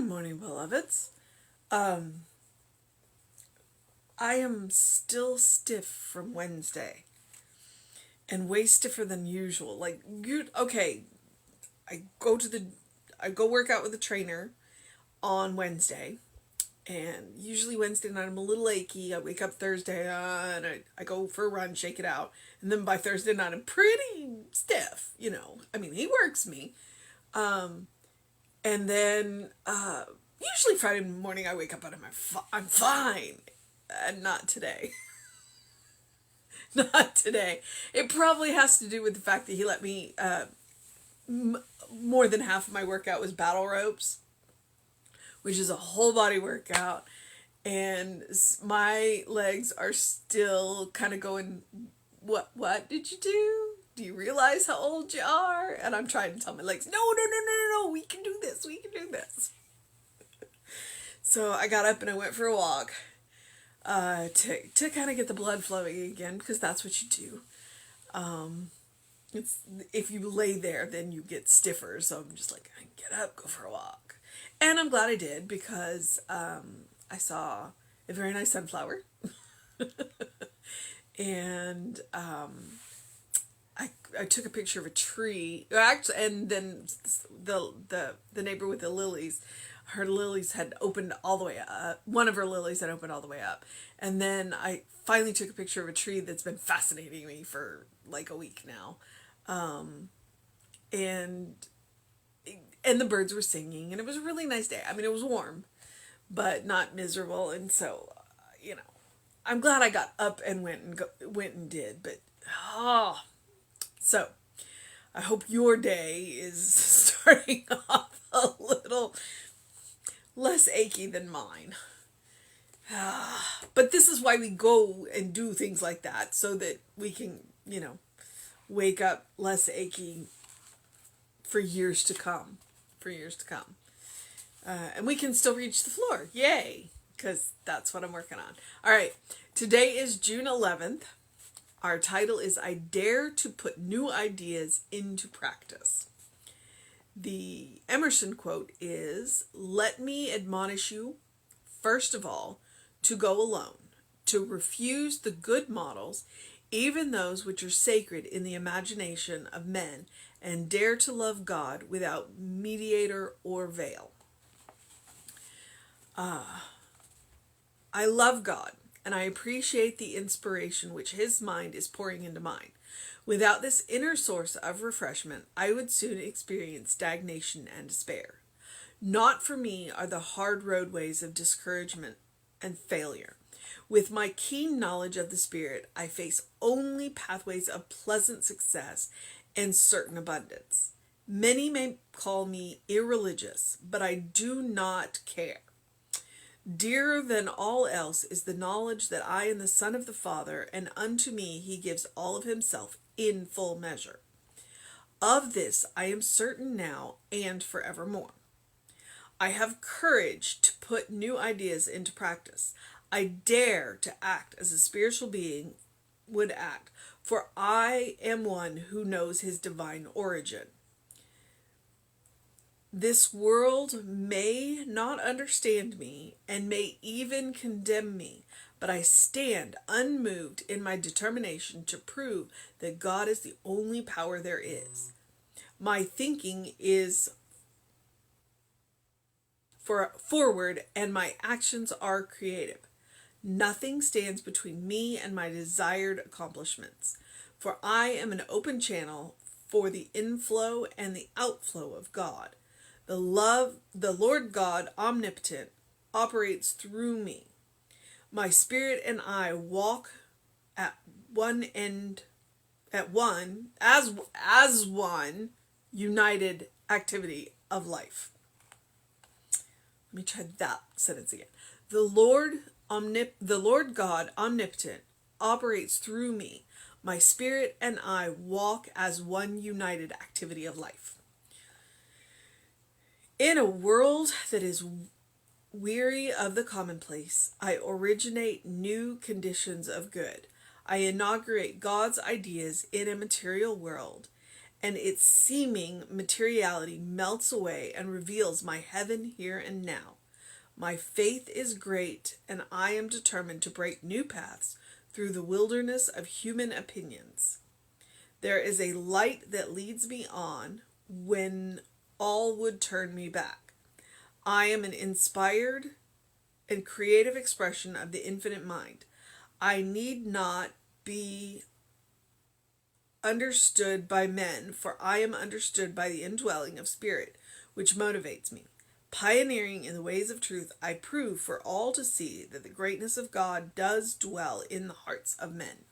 Good morning, beloveds. Um, I am still stiff from Wednesday and way stiffer than usual. Okay, I go to the, I go work out with the trainer on Wednesday, and usually Wednesday night I'm a little achy. I wake up Thursday and I go for a run, shake it out, and then by Thursday night I'm pretty stiff. I mean, he works me, and then usually Friday morning I wake up and I'm fine. And not today. Not today. It probably has to do with the fact that he let me, more than half of my workout was battle ropes, which is a whole body workout. And my legs are still kind of going, what did you do? Do you realize how old you are? And I'm trying to tell my legs, no, we can do this, we can do this. So I got up and I went for a walk. To kind of get the blood flowing again, because that's what you do. It's if you lay there, then you get stiffer. So I'm just like, get up, go for a walk, and I'm glad I did because I saw a very nice sunflower, and I took a picture of a tree. Actually, and then the neighbor with the lilies. Her lilies had opened all the way up. One of her lilies had opened all the way up. And then I finally took a picture of a tree that's been fascinating me for like a week now. And the birds were singing, and it was a really nice day. I mean, it was warm, but not miserable. And so, I'm glad I got up and went and did. But so I hope your day is starting off a little less achy than mine. But this is why we go and do things like that, so that we can, wake up less achy for years to come. And we can still reach the floor. Yay! Because that's what I'm working on. All right. Today is June 11th. Our title is I Dare to Put New Ideas into Practice. The Emerson quote is, "Let me admonish you, first of all, to go alone, to refuse the good models, even those which are sacred in the imagination of men, and dare to love God without mediator or veil." I love God, and I appreciate the inspiration which His mind is pouring into mine. Without this inner source of refreshment, I would soon experience stagnation and despair. Not for me are the hard roadways of discouragement and failure. With my keen knowledge of the Spirit, I face only pathways of pleasant success and certain abundance. Many may call me irreligious, but I do not care. Dearer than all else is the knowledge that I am the Son of the Father, and unto me He gives all of Himself in full measure. Of this I am certain now and forevermore. I have courage to put new ideas into practice. I dare to act as a spiritual being would act, for I am one who knows His divine origin. This world may not understand me and may even condemn me, but I stand unmoved in my determination to prove that God is the only power there is. My thinking is forward and my actions are creative. Nothing stands between me and my desired accomplishments, for I am an open channel for the inflow and the outflow of God. The Lord God omnipotent operates through me. My spirit and I walk as one united activity of life. Let me try that sentence again. The Lord God omnipotent operates through me. My spirit and I walk as one united activity of life. In a world that is weary of the commonplace, I originate new conditions of good. I inaugurate God's ideas in a material world, and its seeming materiality melts away and reveals my heaven here and now. My faith is great, and I am determined to break new paths through the wilderness of human opinions. There is a light that leads me on when all would turn me back. I am an inspired and creative expression of the infinite mind. I need not be understood by men, for I am understood by the indwelling of spirit, which motivates me. Pioneering in the ways of truth, I prove for all to see that the greatness of God does dwell in the hearts of men.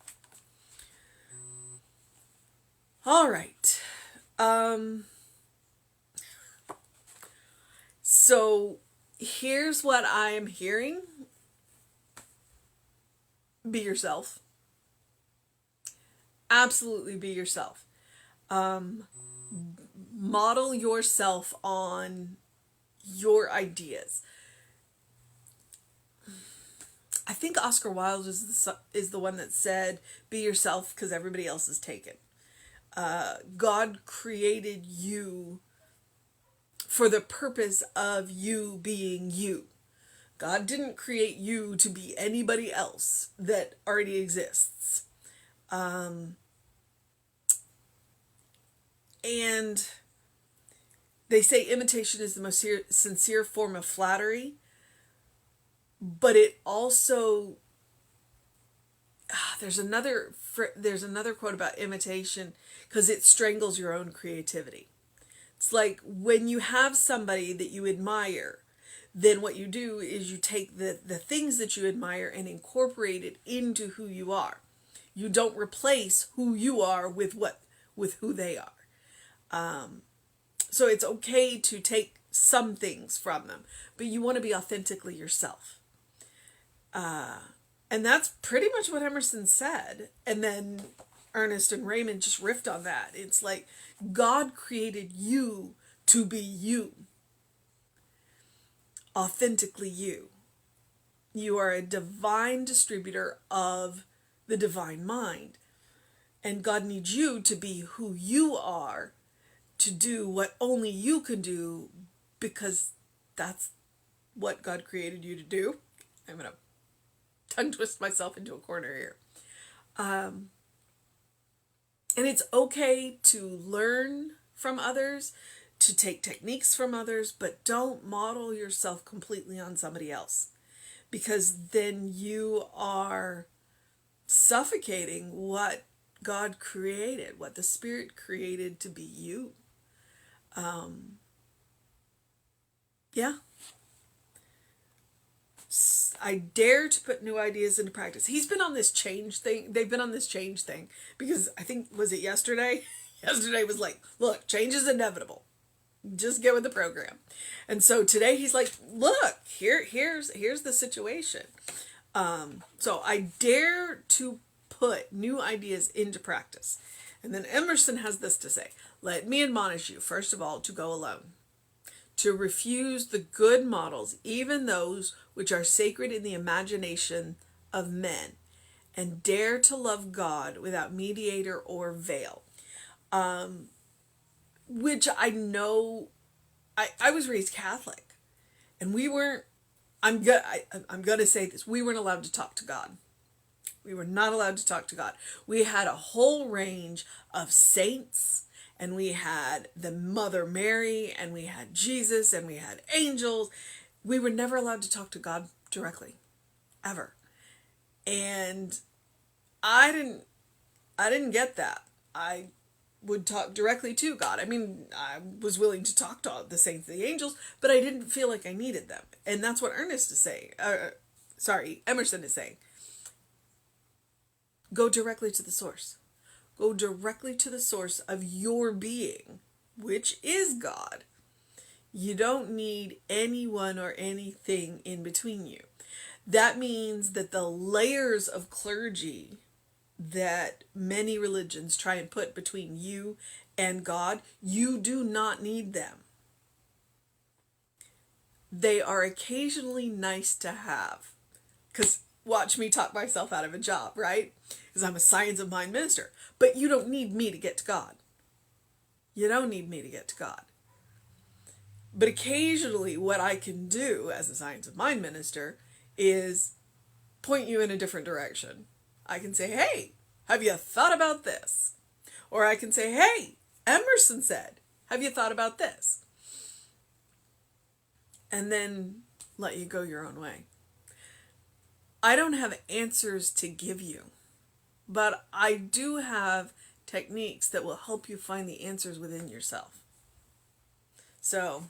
All right. So here's what I am hearing. Be yourself. Absolutely be yourself. Model yourself on your ideas. I think Oscar Wilde is the one that said, be yourself because everybody else is taken. God created you for the purpose of you being you. God didn't create you to be anybody else that already exists. And they say imitation is the most sincere form of flattery, but it also, there's another quote about imitation, because it strangles your own creativity. It's like when you have somebody that you admire, then what you do is you take the things that you admire and incorporate it into who you are. You don't replace who you are with who they are. So it's okay to take some things from them, but you want to be authentically yourself. And that's pretty much what Emerson said. And then Ernest and Raymond just riffed on that. It's like God created you to be you. Authentically you. You are a divine distributor of the divine mind. And God needs you to be who you are, to do what only you can do, because that's what God created you to do. I'm going to tongue twist myself into a corner here. And it's okay to learn from others, to take techniques from others, but don't model yourself completely on somebody else, because then you are suffocating what God created, what the Spirit created to be you. Yeah. I dare to put new ideas into practice. He's been on this change thing. They've been on this change thing because I think, was it yesterday? Yesterday was like, look, change is inevitable. Just get with the program. And so today he's like, look, here's the situation. So I dare to put new ideas into practice. And then Emerson has this to say: let me admonish you, first of all, to go alone, to refuse the good models, even those which are sacred in the imagination of men, and dare to love God without mediator or veil. Which I know, I was raised Catholic, and we weren't, I'm going to say this, we weren't allowed to talk to God. We were not allowed to talk to God. We had a whole range of saints, and we had the Mother Mary, and we had Jesus, and we had angels. We were never allowed to talk to God directly, ever. And I didn't get that. I would talk directly to God. I mean, I was willing to talk to the saints, the angels, but I didn't feel like I needed them. And that's what Emerson is saying. Go directly to the source. Go directly to the source of your being, which is God. You don't need anyone or anything in between you. That means that the layers of clergy that many religions try and put between you and God, you do not need them. They are occasionally nice to have. Because watch me talk myself out of a job, right? Because I'm a Science of Mind minister. But you don't need me to get to God. You don't need me to get to God. But occasionally what I can do as a Science of Mind minister is point you in a different direction. I can say, hey, have you thought about this? Or I can say, hey, Emerson said, have you thought about this? And then let you go your own way. I don't have answers to give you, but I do have techniques that will help you find the answers within yourself. So,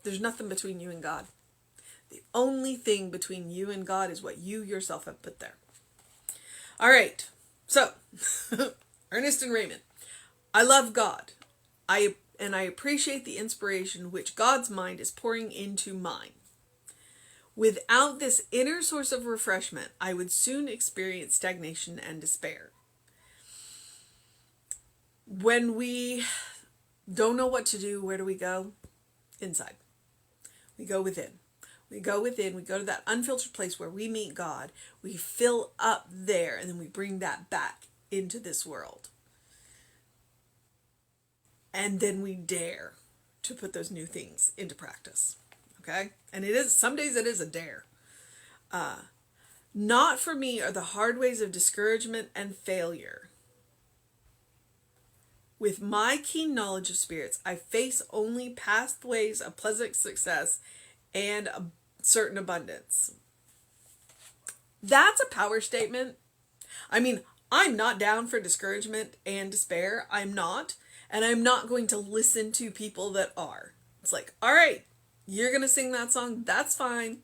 there's nothing between you and God. The only thing between you and God is what you yourself have put there. All right. So, Ernest and Raymond, I love God. I appreciate the inspiration which God's mind is pouring into mine. Without this inner source of refreshment, I would soon experience stagnation and despair. When we don't know what to do, where do we go? Inside. We go within. We go within, we go to that unfiltered place where we meet God, we fill up there, and then we bring that back into this world. And then we dare to put those new things into practice. Okay? And some days it is a dare. Not for me are the hard ways of discouragement and failure. With my keen knowledge of spirits, I face only pathways of pleasant success and a certain abundance. That's a power statement. I mean, I'm not down for discouragement and despair. I'm not. And I'm not going to listen to people that are. It's like, all right, you're going to sing that song. That's fine.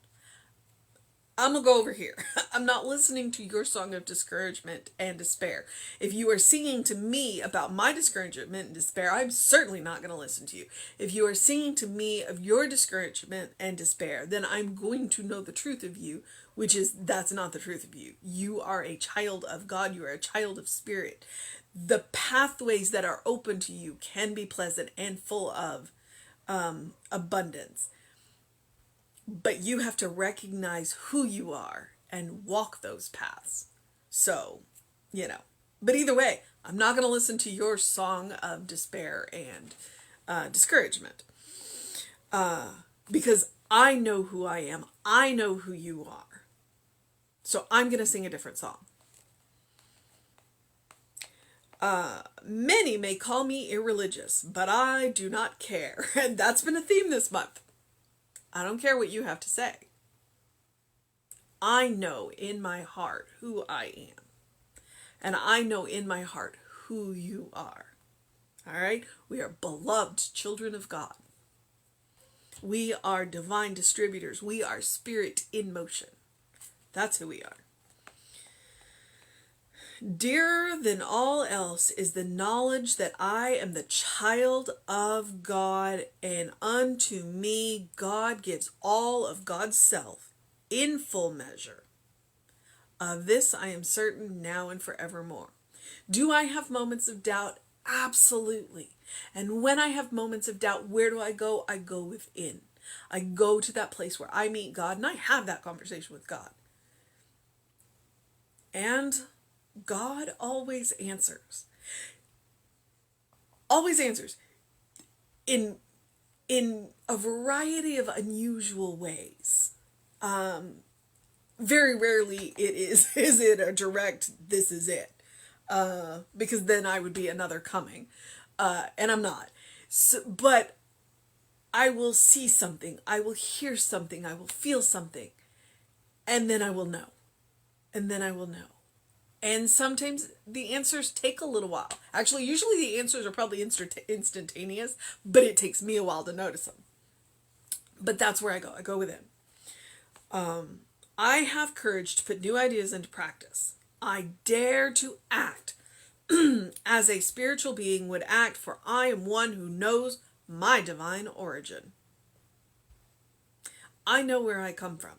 I'm going to go over here. I'm not listening to your song of discouragement and despair. If you are singing to me about my discouragement and despair, I'm certainly not going to listen to you. If you are singing to me of your discouragement and despair, then I'm going to know the truth of you, which is that's not the truth of you. You are a child of God. You are a child of spirit. The pathways that are open to you can be pleasant and full of abundance. But you have to recognize who you are and walk those paths. So, But either way, I'm not going to listen to your song of despair and discouragement. Because I know who I am. I know who you are. So I'm going to sing a different song. Many may call me irreligious, but I do not care. And that's been a theme this month. I don't care what you have to say. I know in my heart who I am. And I know in my heart who you are. All right? We are beloved children of God. We are divine distributors. We are spirit in motion. That's who we are. Dearer than all else is the knowledge that I am the child of God, and unto me God gives all of God's self in full measure. Of this I am certain now and forevermore. Do I have moments of doubt? Absolutely. And when I have moments of doubt, where do I go? I go within. I go to that place where I meet God and I have that conversation with God. And God always answers. Always answers. In a variety of unusual ways. Very rarely is it a direct, this is it. Because then I would be another coming. And I'm not. So, but I will see something. I will hear something. I will feel something. And then I will know. And then I will know. And sometimes the answers take a little while. Actually, usually the answers are probably instantaneous, but it takes me a while to notice them. But that's where I go. I go within. I have courage to put new ideas into practice. I dare to act as a spiritual being would act, for I am one who knows my divine origin. I know where I come from.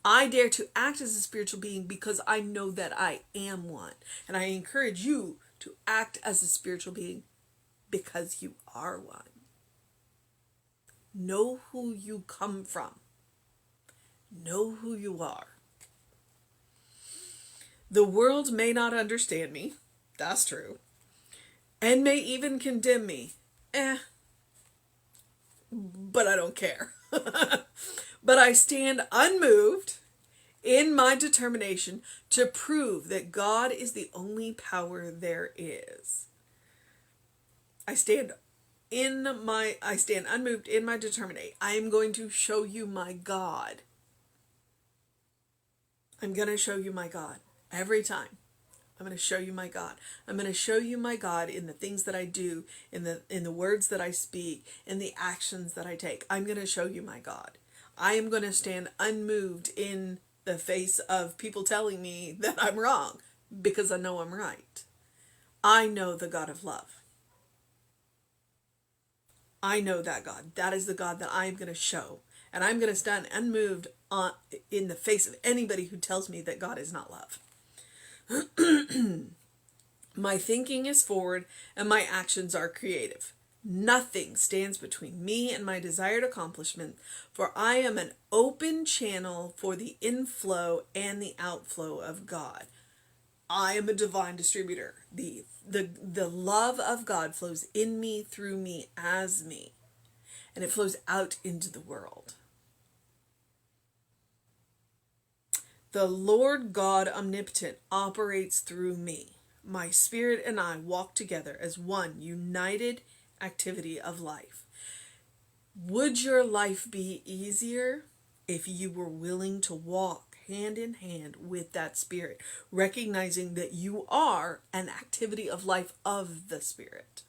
I dare to act as a spiritual being because I know that I am one. And I encourage you to act as a spiritual being because you are one. Know who you come from. Know who you are. The world may not understand me. That's true. and may even condemn me. But I don't care. But I stand unmoved in my determination to prove that God is the only power there is. I stand unmoved in my determination. I am going to show you my God. I'm going to show you my God every time. I'm going to show you my God. I'm going to show you my God in the things that I do, in the words that I speak, in the actions that I take. I'm going to show you my God. I am going to stand unmoved in the face of people telling me that I'm wrong, because I know I'm right. I know the God of love. I know that God. That is the God that I am going to show. And I'm going to stand unmoved in the face of anybody who tells me that God is not love. My thinking is forward and my actions are creative. Nothing stands between me and my desired accomplishment, for I am an open channel for the inflow and the outflow of God. I am a divine distributor. The love of God flows in me, through me, as me, and it flows out into the world. The Lord God omnipotent operates through me. My spirit and I walk together as one united activity of life. Would your life be easier if you were willing to walk hand in hand with that spirit, recognizing that you are an activity of life of the spirit?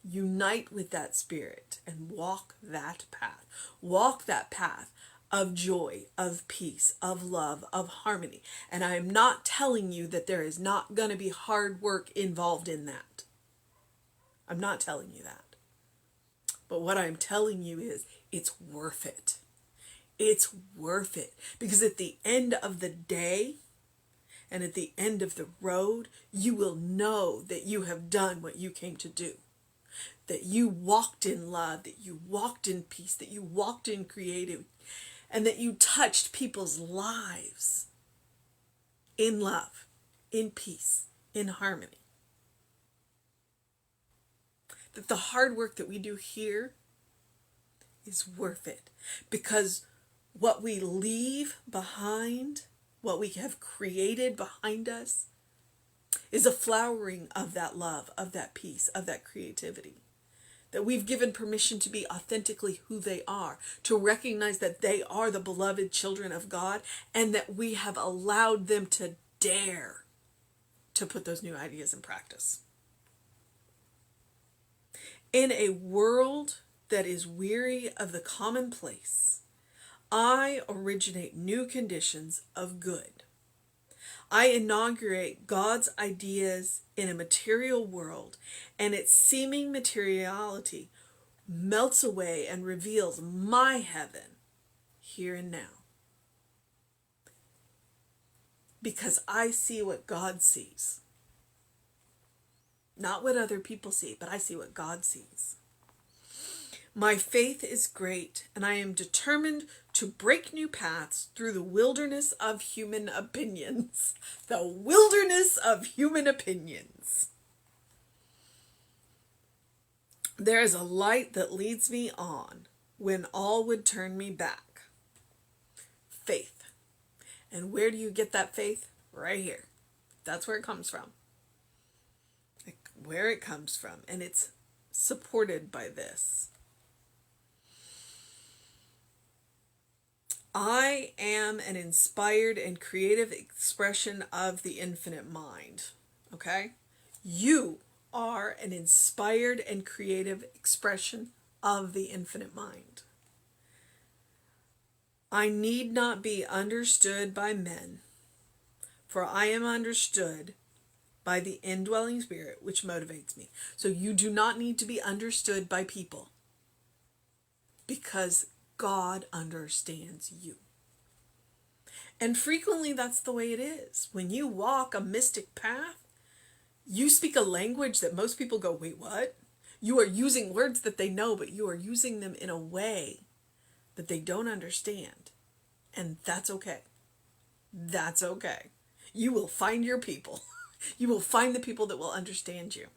Unite with that spirit and walk that path. Walk that path of joy, of peace, of love, of harmony. And I am not telling you that there is not going to be hard work involved in that. I'm not telling you that. But what I'm telling you is it's worth it. It's worth it. Because at the end of the day and at the end of the road, you will know that you have done what you came to do. That you walked in love, that you walked in peace, that you walked in creative, and that you touched people's lives in love, in peace, in harmony. That the hard work that we do here is worth it, because what we leave behind, what we have created behind us, is a flowering of that love, of that peace, of that creativity. That we've given permission to be authentically who they are, to recognize that they are the beloved children of God, and that we have allowed them to dare to put those new ideas in practice. In a world that is weary of the commonplace, I originate new conditions of good. I inaugurate God's ideas in a material world, and its seeming materiality melts away and reveals my heaven here and now. Because I see what God sees. Not what other people see, but I see what God sees. My faith is great, and I am determined to break new paths through the wilderness of human opinions. The wilderness of human opinions. There is a light that leads me on when all would turn me back. Faith. And where do you get that faith? Right here. That's where it comes from. Where it comes from. And it's supported by this. I am an inspired and creative expression of the infinite mind. Okay? You are an inspired and creative expression of the infinite mind. I need not be understood by men, for I am understood by the indwelling spirit which motivates me. So you do not need to be understood by people, because God understands you. And frequently that's the way it is. When you walk a mystic path, you speak a language that most people go, wait, what? You are using words that they know, but you are using them in a way that they don't understand. And that's okay. That's okay. You will find your people. You will find the people that will understand you.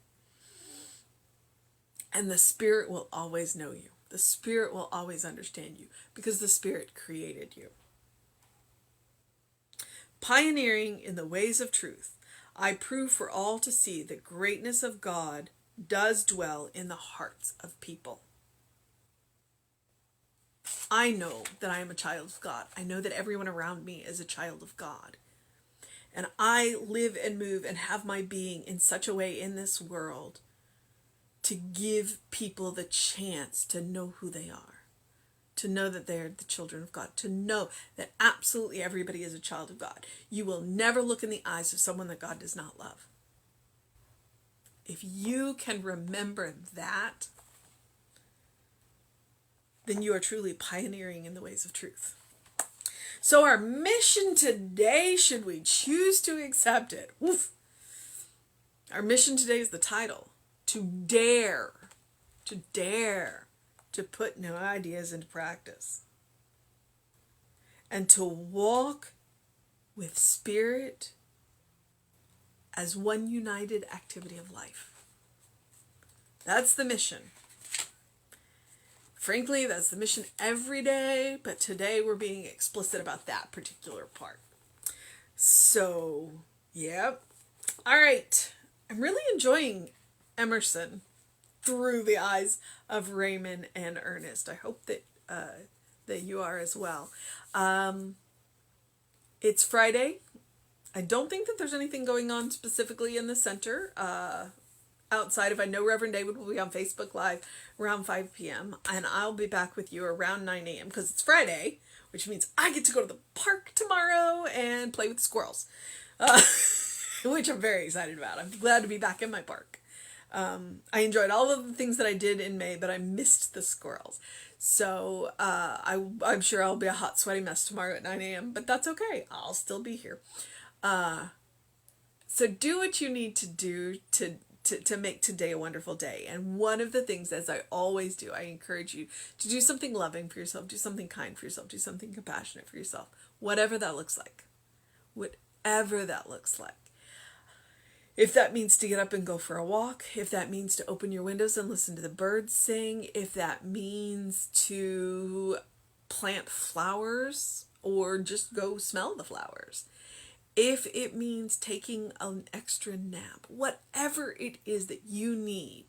And the Spirit will always know you. The Spirit will always understand you because the Spirit created you. Pioneering in the ways of truth, I prove for all to see the greatness of God does dwell in the hearts of people. I know that I am a child of God. I know that everyone around me is a child of God. And I live and move and have my being in such a way in this world to give people the chance to know who they are, to know that they're the children of God, to know that absolutely everybody is a child of God. You will never look in the eyes of someone that God does not love. If you can remember that, then you are truly pioneering in the ways of truth. So our mission today, should we choose to accept it, our mission today is the title. To dare to put new ideas into practice and to walk with Spirit as one united activity of life. That's the mission. Frankly, that's the mission every day, but today we're being explicit about that particular part. So, yep. All right. I'm really enjoying Emerson through the eyes of Raymond and Ernest. I hope that that you are as well. It's Friday. I don't think that there's anything going on specifically in the center. Outside of, I know Reverend David will be on Facebook Live around 5 p.m. and I'll be back with you around 9 a.m. because it's Friday, which means I get to go to the park tomorrow and play with the squirrels, which I'm very excited about. I'm glad to be back in my park. I enjoyed all of the things that I did in May, but I missed the squirrels. So I'm sure I'll be a hot, sweaty mess tomorrow at 9 a.m., but that's okay. I'll still be here. So do what you need to do to make today a wonderful day. And one of the things, as I always do, I encourage you to do something loving for yourself, do something kind for yourself, do something compassionate for yourself, whatever that looks like. Whatever that looks like. If that means to get up and go for a walk, if that means to open your windows and listen to the birds sing, if that means to plant flowers or just go smell the flowers, if it means taking an extra nap, whatever it is that you need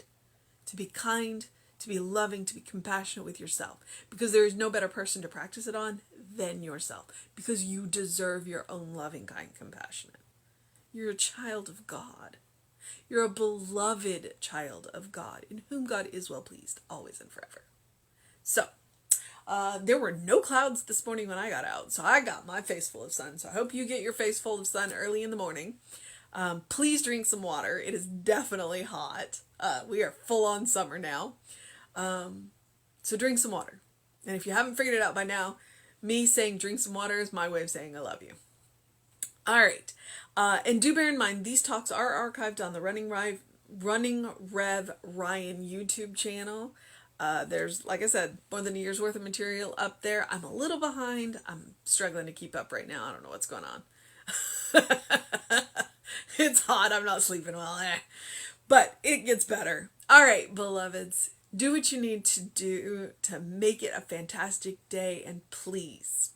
to be kind, to be loving, to be compassionate with yourself, because there is no better person to practice it on than yourself, because you deserve your own loving, kind, compassionate. You're a child of God. You're a beloved child of God, in whom God is well pleased, always and forever. So, there were no clouds this morning when I got out, so I got my face full of sun. So I hope you get your face full of sun early in the morning. Please drink some water. It is definitely hot. We are full on summer now. So drink some water. And if you haven't figured it out by now, me saying drink some water is my way of saying I love you. All right. And do bear in mind, these talks are archived on the Running Rev Ryan YouTube channel. There's, like I said, more than a year's worth of material up there. I'm a little behind. I'm struggling to keep up right now. I don't know what's going on. It's hot. I'm not sleeping well. But it gets better. All right, beloveds. Do what you need to do to make it a fantastic day. And please,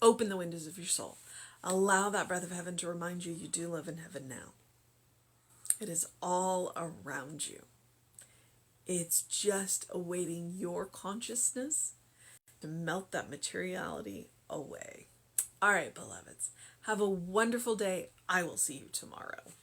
open the windows of your soul. Allow that breath of heaven to remind you you do live in heaven now. It is all around you. It's just awaiting your consciousness to melt that materiality away. All right, beloveds. Have a wonderful day. I will see you tomorrow.